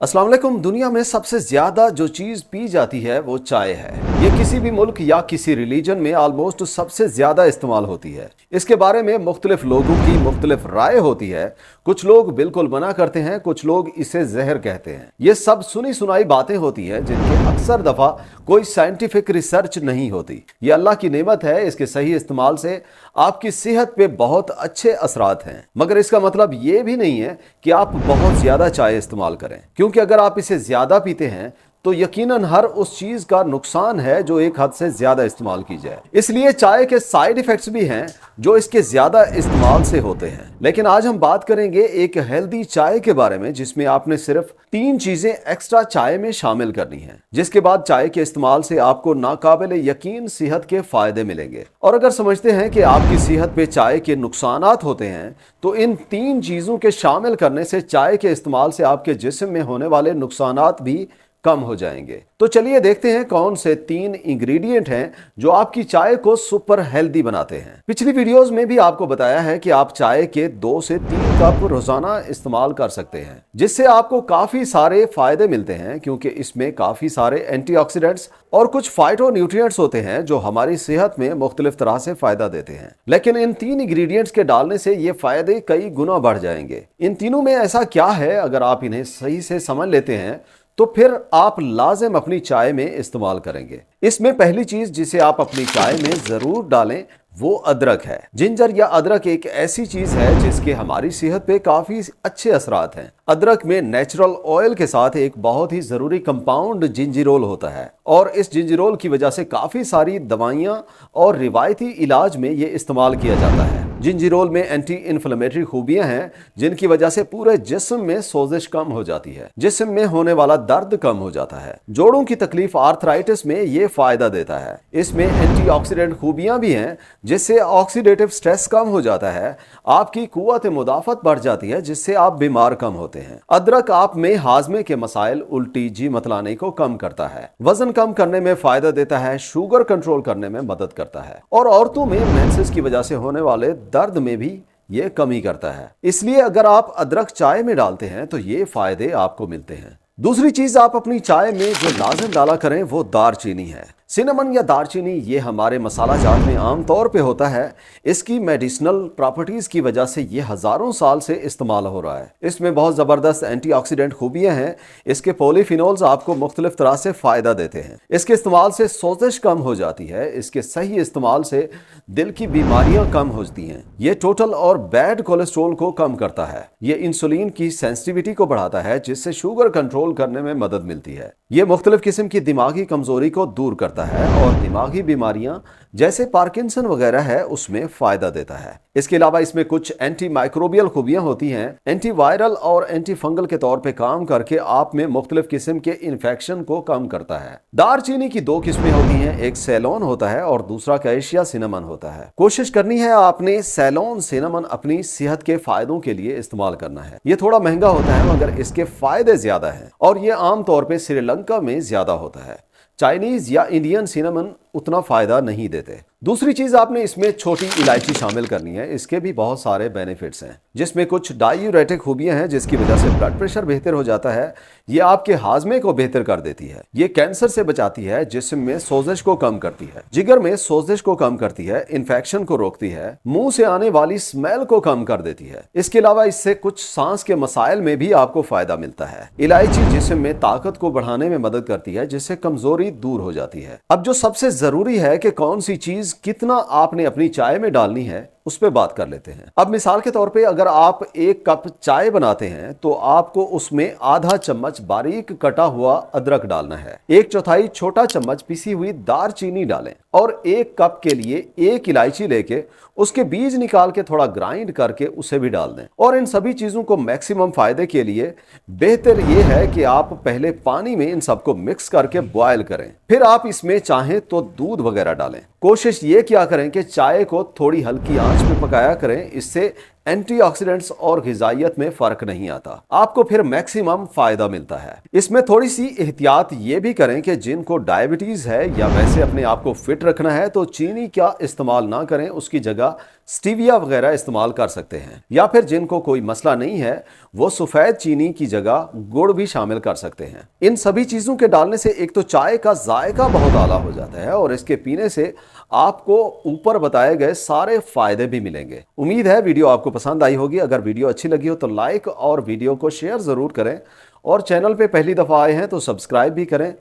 अस्सलाम वालेकुम। दुनिया में सबसे ज्यादा जो चीज पी जाती है वो चाय है। ये किसी भी मुल्क या किसी रिलीजन में ऑलमोस्ट सबसे ज्यादा इस्तेमाल होती है। इसके बारे में मुख्तलिफ लोगों की मुख्तलिफ राय होती है। कुछ लोग बिल्कुल मना करते हैं, कुछ लोग इसे जहर कहते हैं। ये सब सुनी सुनाई बातें होती हैं जिनके अक्सर दफा कोई साइंटिफिक रिसर्च नहीं होती। ये अल्लाह की नेमत है। इसके सही इस्तेमाल से आपकी सेहत पे बहुत अच्छे असरात हैं, मगर इसका मतलब ये भी नहीं है कि आप बहुत ज्यादा चाय इस्तेमाल करें, क्योंकि अगर आप इसे ज्यादा पीते हैं तो यकीनन हर उस चीज का नुकसान है जो एक हद से ज्यादा इस्तेमाल की जाए। इसलिए चाय के साइड इफेक्ट्स भी हैं जो इसके ज्यादा इस्तेमाल से होते हैं। लेकिन आज हम बात करेंगे एक हेल्दी चाय के बारे में, जिसमें आपने सिर्फ 3 चीजें एक्स्ट्रा चाय में शामिल करनी है, जिसके बाद चाय के इस्तेमाल से आपको नाकाबिले यकीन सेहत के फायदे मिलेंगे। और अगर समझते हैं कि आपकी सेहत पे चाय के नुकसानात होते हैं, तो इन 3 चीजों के शामिल करने से चाय के इस्तेमाल से आपके जिस्म में होने वाले नुकसानात भी कम हो जाएंगे। तो चलिए देखते हैं कौन से 3 इंग्रेडिएंट हैं जो आपकी चाय को सुपर हेल्दी बनाते हैं। पिछली वीडियोस में भी आपको बताया है कि आप चाय के 2 से 3 कप रोजाना इस्तेमाल कर सकते हैं, जिससे आपको काफी सारे फायदे मिलते हैं, क्योंकि इसमें काफी सारे एंटीऑक्सीडेंट्स और कुछ फाइटोन्यूट्रिएंट्स होते हैं जो हमारी सेहत में मुख्तलिफ तरह से फायदा देते हैं। लेकिन इन 3 इंग्रेडिएंट्स के डालने से ये फायदे कई गुना बढ़ जाएंगे। इन तीनों में ऐसा क्या है, अगर आप इन्हें सही से समझ लेते हैं तो फिर आप लाजिम अपनी चाय में इस्तेमाल करेंगे। इसमें पहली चीज जिसे आप अपनी चाय में जरूर डालें वो अदरक है। जिंजर या अदरक एक ऐसी चीज है जिसके हमारी सेहत पे काफी अच्छे असरात हैं। अदरक में नेचुरल ऑयल के साथ एक बहुत ही जरूरी कंपाउंड जिंजिरोल होता है, और इस जिंजिरोल की वजह से काफी सारी दवाइयां और रिवायती इलाज में ये इस्तेमाल किया जाता है। जिंजिरोल में एंटी इन्फ्लेमेटरी खूबियां हैं जिनकी वजह से पूरे जिस्म में सोजिश कम हो जाती है, जिस्म में होने वाला दर्द कम हो जाता है, जोड़ों की तकलीफ आर्थराइटिस में ये फायदा देता है। इसमें एंटीऑक्सीडेंट खूबियां भी हैं जिससे ऑक्सीडेटिव स्ट्रेस कम हो जाता है, आपकी कुव्वत मुदाफत बढ़ जाती है, जिससे आप बीमार कम होते हैं। अदरक आप में हाजमे के मसाइल, उल्टी, जी मतलाने को कम करता है, वजन कम करने में फायदा देता है, शुगर कंट्रोल करने में मदद करता है, और औरतों में मेंसेस की वजह से होने वाले दर्द में भी ये कमी करता है। इसलिए अगर आप अदरक चाय में डालते हैं तो ये फायदे आपको मिलते हैं। दूसरी चीज आप अपनी चाय में जो लाजिम डाला करें वो दारचीनी है। सिनेमन या दारचीनी ये हमारे मसाला जात में आम तौर पे होता है। इसकी मेडिसिनल प्रॉपर्टीज की वजह से ये हजारों साल से इस्तेमाल हो रहा है। इसमें बहुत ज़बरदस्त एंटीऑक्सीडेंट खूबियां हैं। इसके पॉलीफिनोल्स आपको मुख्तलिफ तरह से फ़ायदा देते हैं। इसके इस्तेमाल से सोजिश कम हो जाती है। इसके सही इस्तेमाल से दिल की बीमारियां कम होती हैं। ये टोटल और बैड कोलेस्ट्रोल को कम करता है। ये इंसुलिन की सेंसिटिविटी को बढ़ाता है, जिससे शुगर कंट्रोल करने में मदद मिलती है। ये मुख्तलिफ किस्म की दिमागी कमजोरी को दूर करता है और दिमागी बीमारियां जैसे पार्किंसन वगैरह है उसमें फायदा देता है। इसके अलावा इसमें कुछ एंटी माइक्रोबियल खूबियां होती हैं। एंटी वायरल और एंटी फंगल के तौर पे काम करके आप में मुख्तलिफ किस्म के इन्फेक्शन को कम करता है। दारचीनी की 2 किस्में होती हैं, एक सैलोन होता है और दूसरा कैशिया सिनेमन होता है। कोशिश करनी है आपने सैलोन सिनेमन अपनी सेहत के फायदों के लिए इस्तेमाल करना है। ये थोड़ा महंगा होता है मगर इसके फायदे ज्यादा हैं, और ये आमतौर पर श्रीलंका में ज्यादा होता है। चाइनीज या इंडियन सिनेमन उतना फायदा नहीं देते। दूसरी चीज आपने इसमें छोटी इलायची शामिल करनी है। इसके भी बहुत सारे बेनिफिट्स हैं, जिसमें कुछ डायूरेटिक खूबियां हैं जिसकी वजह से ब्लड प्रेशर बेहतर हो जाता है। ये आपके हाजमे को बेहतर कर देती है। ये कैंसर से बचाती है, जिस्म में सोजिश को कम करती है, जिगर में सोजिश को कम करती है, इन्फेक्शन को रोकती है, मुंह से आने वाली स्मेल को कम कर देती है। इसके अलावा इससे कुछ सांस के मसाइल में भी आपको फायदा मिलता है। इलायची जिस्म में ताकत को बढ़ाने में मदद करती है, जिससे कमजोरी दूर हो जाती है। अब जो सबसे जरूरी है कि कौन सी चीज कितना आपने अपनी चाय में डालनी है, उस पर बात कर लेते हैं। अब मिसाल के तौर पे अगर आप 1 कप चाय बनाते हैं तो आपको उसमें आधा चम्मच बारीक कटा हुआ अदरक डालना है, 1/4 छोटा चम्मच पिसी हुई दारचीनी डालें, और 1 कप के लिए 1 इलायची लेके उसके बीज निकाल के थोड़ा ग्राइंड करके उसे भी डाल दें। और इन सभी चीजों को मैक्सिमम फायदे के लिए बेहतर यह है कि आप पहले पानी में इन सबको मिक्स करके बॉयल करें, फिर आप इसमें चाहें तो दूध वगैरह डालें। कोशिश ये क्या करें कि चाय को थोड़ी हल्की आंच में पकाया करें, इससे एंटीऑक्सीडेंट्स और ग़िज़ाइयत में फर्क नहीं आता, आपको फिर मैक्सिमम फायदा मिलता है। इसमें थोड़ी सी एहतियात ये भी करें कि जिनको डायबिटीज है या वैसे अपने आप को फिट रखना है तो चीनी का इस्तेमाल ना करें, उसकी जगह स्टीविया वगैरह इस्तेमाल कर सकते हैं, या फिर जिनको कोई मसला नहीं है वो सफेद चीनी की जगह गुड़ भी शामिल कर सकते हैं। इन सभी चीजों के डालने से एक तो चाय का जायका बहुत आला हो जाता है और इसके पीने से आपको ऊपर बताए गए सारे फायदे भी मिलेंगे। उम्मीद है वीडियो आपको पसंद आई होगी। अगर वीडियो अच्छी लगी हो तो लाइक और वीडियो को शेयर जरूर करें और चैनल पे पहली दफा आए हैं तो सब्सक्राइब भी करें।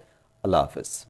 अल्लाह हाफिज।